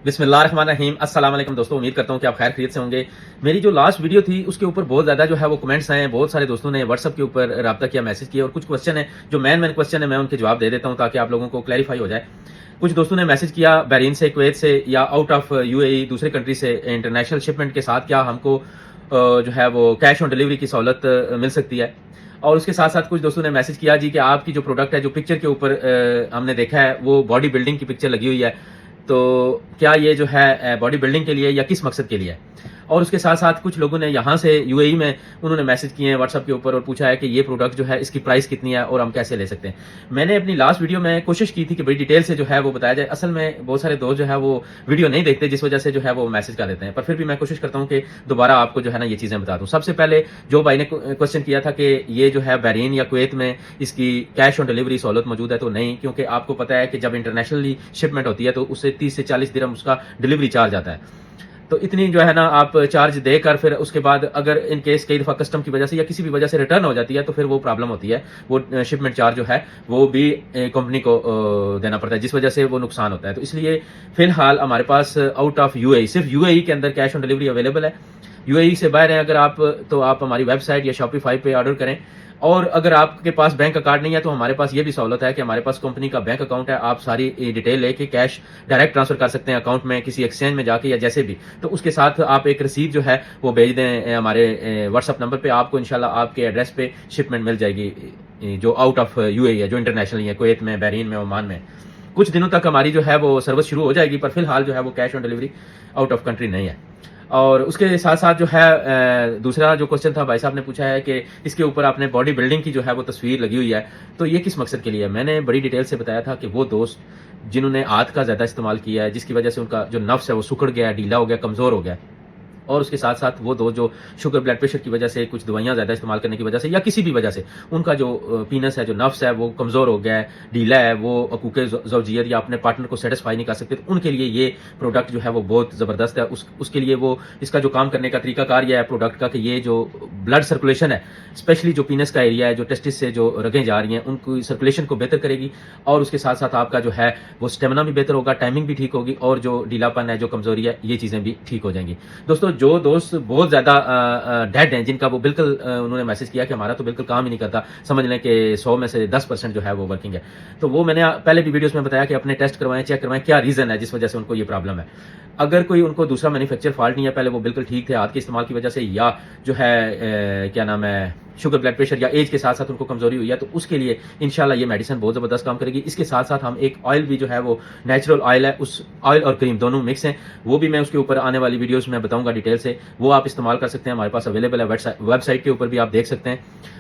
بسم اللہ الرحمن الرحیم. السلام علیکم دوستوں, امید کرتا ہوں کہ آپ خیر خیریت سے ہوں گے. میری جو لاسٹ ویڈیو تھی اس کے اوپر بہت زیادہ جو ہے وہ کمنٹس آئے ہیں. بہت سارے دوستوں نے واٹس ایپ کے اوپر رابطہ کیا, میسج کیا, اور کچھ کوسچن ہیں جو مین کوسچن ہے میں ان کے جواب دے دیتا ہوں تاکہ آپ لوگوں کو کلیریفائی ہو جائے. کچھ دوستوں نے میسج کیا بحرین سے, کویت سے, یا آؤٹ آف یو اے ای دوسرے کنٹری سے انٹرنیشنل شپمنٹ کے ساتھ کیا ہم کو جو ہے وہ کیش آن ڈلیوری کی سہولت مل سکتی ہے. اور اس کے ساتھ ساتھ کچھ دوستوں نے میسج کیا جی کہ آپ کی جو پروڈکٹ ہے, جو پکچر کے اوپر ہم نے دیکھا ہے وہ باڈی بلڈنگ کی پکچر لگی ہوئی ہے, تو کیا یہ جو ہے باڈی بلڈنگ کے لیے یا کس مقصد کے لیے ہے. اور اس کے ساتھ ساتھ کچھ لوگوں نے یہاں سے یو اے ای میں انہوں نے میسج کیے ہیں واٹس ایپ کے اوپر اور پوچھا ہے کہ یہ پروڈکٹ جو ہے اس کی پرائس کتنی ہے اور ہم کیسے لے سکتے ہیں. میں نے اپنی لاسٹ ویڈیو میں کوشش کی تھی کہ بڑی ڈیٹیل سے جو ہے وہ بتایا جائے. اصل میں بہت سارے دوست جو ہے وہ ویڈیو نہیں دیکھتے, جس وجہ سے جو ہے وہ میسج کر دیتے ہیں, پر پھر بھی میں کوشش کرتا ہوں کہ دوبارہ آپ کو جو ہے نا یہ چیزیں بتا دوں. سب سے پہلے جو بھائی نے کوشچن کیا تھا کہ یہ جو ہے بحرین یا کویت میں اس کی کیش آن ڈلیوری سہولت موجود ہے, تو نہیں, کیونکہ آپ کو پتا ہے کہ جب انٹرنیشنلی شپمنٹ ہوتی ہے تو اس سے 30 سے 40 درہم اس کا ڈلیوری چارج آتا ہے. تو اتنی جو ہے نا آپ چارج دے کر پھر اس کے بعد اگر ان کیس کئی دفعہ کسٹم کی وجہ سے یا کسی بھی وجہ سے ریٹرن ہو جاتی ہے تو پھر وہ پرابلم ہوتی ہے, وہ شپمنٹ چارج جو ہے وہ بھی کمپنی کو دینا پڑتا ہے, جس وجہ سے وہ نقصان ہوتا ہے. تو اس لیے فی الحال ہمارے پاس آؤٹ آف یو اے ای, صرف یو اے ای کے اندر کیش آن ڈلیوری اویلیبل ہے. یو اے ای سے باہر ہیں اگر آپ, تو آپ ہماری ویب سائٹ یا شاپیفائی پہ آرڈر کریں. اور اگر آپ کے پاس بینک کا کارڈ نہیں ہے تو ہمارے پاس یہ بھی سہولت ہے کہ ہمارے پاس کمپنی کا بینک اکاؤنٹ ہے, آپ ساری ڈیٹیل لے کے کیش ڈائریکٹ ٹرانسفر کر سکتے ہیں اکاؤنٹ میں, کسی ایکسچینج میں جا کے یا جیسے بھی. تو اس کے ساتھ آپ ایک رسید جو ہے وہ بھیج دیں ہمارے واٹس ایپ نمبر پہ, آپ کو انشاءاللہ آپ کے ایڈریس پہ شپمنٹ مل جائے گی جو آؤٹ آف یو اے ای ہے, جو انٹرنیشنل ہے, کویت میں, بحرین میں, عمان میں. کچھ دنوں تک ہماری جو ہے وہ سروس شروع ہو جائے گی, پر فی الحال جو ہے وہ cash on delivery out of country نہیں ہے. اور اس کے ساتھ ساتھ جو ہے دوسرا جو کوسچن تھا, بھائی صاحب نے پوچھا ہے کہ اس کے اوپر آپ نے باڈی بلڈنگ کی جو ہے وہ تصویر لگی ہوئی ہے, تو یہ کس مقصد کے لیے ہے. میں نے بڑی ڈیٹیل سے بتایا تھا کہ وہ دوست جنہوں نے ہاتھ کا زیادہ استعمال کیا ہے, جس کی وجہ سے ان کا جو نفس ہے وہ سکڑ گیا, ڈھیلا ہو گیا, کمزور ہو گیا, اور اس کے ساتھ ساتھ وہ دو جو شوگر بلڈ پریشر کی وجہ سے, کچھ دوائیاں زیادہ استعمال کرنے کی وجہ سے یا کسی بھی وجہ سے ان کا جو پینس ہے, جو نفس ہے وہ کمزور ہو گیا ہے, ڈھیلا ہے, وہ حقوق زوجیت یا اپنے پارٹنر کو سیٹسفائی نہیں کر سکتے, تو ان کے لیے یہ پروڈکٹ جو ہے وہ بہت زبردست ہے. اس کے لیے وہ اس کا جو کام کرنے کا طریقہ کار یہ ہے پروڈکٹ کا کہ یہ جو بلڈ سرکولیشن ہے, اسپیشلی جو پینس کا ایریا ہے, جو ٹیسٹس سے جو رگیں جا رہی ہیں, ان کی سرکولیشن کو بہتر کرے گی, اور اس کے ساتھ ساتھ آپ کا جو ہے وہ اسٹیمنا بھی بہتر ہوگا, ٹائمنگ بھی ٹھیک ہوگی, اور جو ڈھیلا پن ہے, جو کمزوری ہے, یہ چیزیں بھی ٹھیک ہو جائیں گی. دوستوں جو دوست بہت زیادہ ڈیڈ ہیں, جن کا وہ بالکل انہوں نے میسج کیا کہ ہمارا تو بالکل کام ہی نہیں کرتا, سمجھ لیں کہ 100 میں سے 10% جو ہے وہ ورکنگ ہے, تو وہ میں نے پہلے بھی ویڈیوز میں بتایا کہ اپنے ٹیسٹ کروائیں, چیک کروائیں کیا ریزن ہے جس وجہ سے ان کو یہ پرابلم ہے. اگر کوئی ان کو دوسرا مینوفیکچر فالٹ نہیں ہے, پہلے وہ بالکل ٹھیک تھے ہاتھ کے استعمال کی وجہ سے, یا جو ہے کیا نام ہے شوگر بلڈ پریشر یا ایج کے ساتھ ساتھ ان کو کمزوری ہوئی ہے, تو اس کے لیے انشاءاللہ یہ میڈیسن بہت زبردست کام کرے گی. اس کے ساتھ ساتھ ہم ایک آئل بھی جو ہے وہ نیچرل آئل ہے, اس آئل اور کریم دونوں مکس ہیں, وہ بھی میں اس کے اوپر آنے والی ویڈیوز میں بتاؤں گا ڈیٹیل سے, وہ آپ استعمال کر سکتے ہیں, ہمارے پاس اویلیبل ہے, ویب سائٹ کے اوپر بھی آپ دیکھ سکتے ہیں.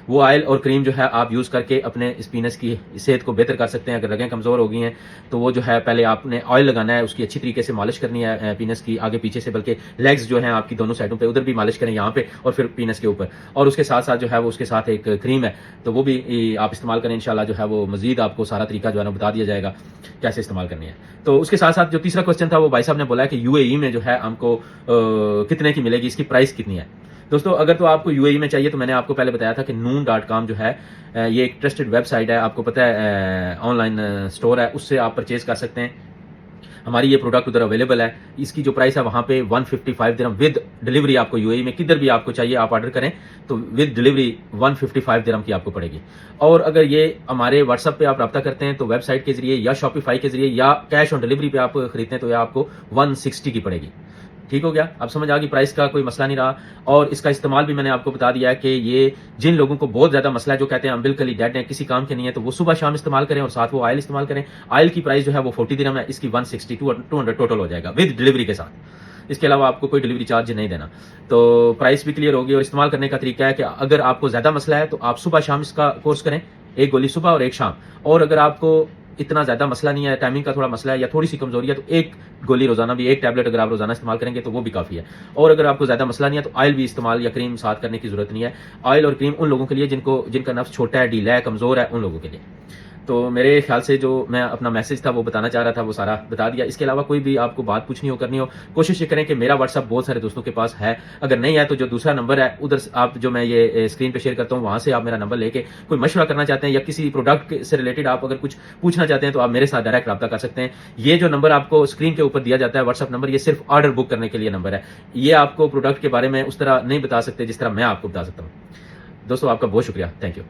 وہ آئل اور کریم جو ہے آپ یوز کر کے اپنے اسپینس کی صحت کو بہتر کر سکتے ہیں. اگر رگیں کمزور ہو گئی ہیں تو وہ جو ہے پہلے آپ نے آئل لگانا ہے, اس کی اچھی طریقے سے مالش کرنی ہے پینس کی آگے پیچھے سے, بلکہ لیگز جو ہیں آپ کی دونوں سائڈوں پہ, ادھر بھی مالش کریں یہاں پہ, اور پھر پینس کے اوپر, اور اس کے ساتھ ساتھ جو ہے وہ اس کے ساتھ ایک کریم ہے, تو وہ بھی آپ استعمال کریں. انشاءاللہ جو ہے وہ مزید آپ کو سارا طریقہ جو ہے نا بتا دیا جائے گا کیسے استعمال کرنی ہے. تو اس کے ساتھ ساتھ جو تیسرا کوسچن تھا وہ بھائی صاحب نے بولا ہے کہ یو اے ای میں جو ہے ہم کو کتنے کی ملے گی, اس کی پرائس کتنی ہے. دوستو اگر تو آپ کو یو اے ای میں چاہیے تو میں نے آپ کو پہلے بتایا تھا کہ noon.com جو ہے یہ ایک ٹرسٹڈ ویب سائٹ ہے, آپ کو پتہ ہے آن لائن اسٹور ہے, اس سے آپ پرچیز کر سکتے ہیں. ہماری یہ پروڈکٹ ادھر اویلیبل ہے. اس کی جو پرائس ہے وہاں پہ 155 درہم ود ڈلیوری, آپ کو یو اے ای میں کدھر بھی آپ کو چاہیے آپ آرڈر کریں تو ود ڈلیوری 155 درہم کی آپ کو پڑے گی. اور اگر یہ ہمارے واٹس ایپ پہ آپ رابطہ کرتے ہیں تو ویب سائٹ کے ذریعے یا شاپیفائی کے ذریعے یا کیش آن ڈلیوری پہ آپ خریدتے ہیں تو یہ آپ کو 160 کی پڑے گی. ٹھیک ہو گیا, اب سمجھ آ گئی, پرائس کا کوئی مسئلہ نہیں رہا. اور اس کا استعمال بھی میں نے آپ کو بتا دیا ہے کہ یہ جن لوگوں کو بہت زیادہ مسئلہ ہے, جو کہتے ہیں ہم بالکل ہی ڈیڈ ہیں, کسی کام کے نہیں ہے, تو وہ صبح شام استعمال کریں اور ساتھ وہ آئل استعمال کریں. آئل کی پرائس جو ہے وہ 40 درہم ہے, اس کی 160 200 ٹوٹل ہو جائے گا ود ڈلیوری کے ساتھ. اس کے علاوہ آپ کو کوئی ڈلیوری چارج نہیں دینا. تو پرائس بھی کلیئر ہوگی. اور استعمال کرنے کا طریقہ ہے کہ اگر آپ کو زیادہ مسئلہ ہے تو آپ صبح شام اس کا کورس کریں, ایک گولی صبح اور ایک شام. اور اگر آپ کو اتنا زیادہ مسئلہ نہیں ہے, ٹائمنگ کا تھوڑا مسئلہ ہے یا تھوڑی سی کمزوری ہے, تو ایک گولی روزانہ بھی, ایک ٹیبلٹ اگر آپ روزانہ استعمال کریں گے تو وہ بھی کافی ہے. اور اگر آپ کو زیادہ مسئلہ نہیں ہے تو آئل بھی استعمال یا کریم ساتھ کرنے کی ضرورت نہیں ہے. آئل اور کریم ان لوگوں کے لیے جن کا نفس چھوٹا ہے, ڈھیلا ہے, کمزور ہے, ان لوگوں کے لیے. تو میرے خیال سے جو میں اپنا میسج تھا وہ بتانا چاہ رہا تھا وہ سارا بتا دیا. اس کے علاوہ کوئی بھی آپ کو بات پوچھنی ہو کرنی ہو کوشش یہ کریں کہ میرا واٹس ایپ بہت سارے دوستوں کے پاس ہے, اگر نہیں ہے تو جو دوسرا نمبر ہے ادھر آپ جو میں یہ اسکرین پہ شیئر کرتا ہوں وہاں سے آپ میرا نمبر لے کے کوئی مشورہ کرنا چاہتے ہیں یا کسی پروڈکٹ سے ریلیٹڈ آپ اگر کچھ پوچھنا چاہتے ہیں تو آپ میرے ساتھ ڈائریکٹ رابطہ کر سکتے ہیں. یہ جو نمبر آپ کو اسکرین کے اوپر دیا جاتا ہے واٹس ایپ نمبر, یہ صرف آرڈر بک کرنے کے لیے نمبر ہے. یہ آپ کو پروڈکٹ کے بارے میں اس طرح نہیں بتا سکتے جس طرح میں آپ کو بتا سکتا ہوں. دوستوں آپ کا بہت شکریہ, تھینک یو.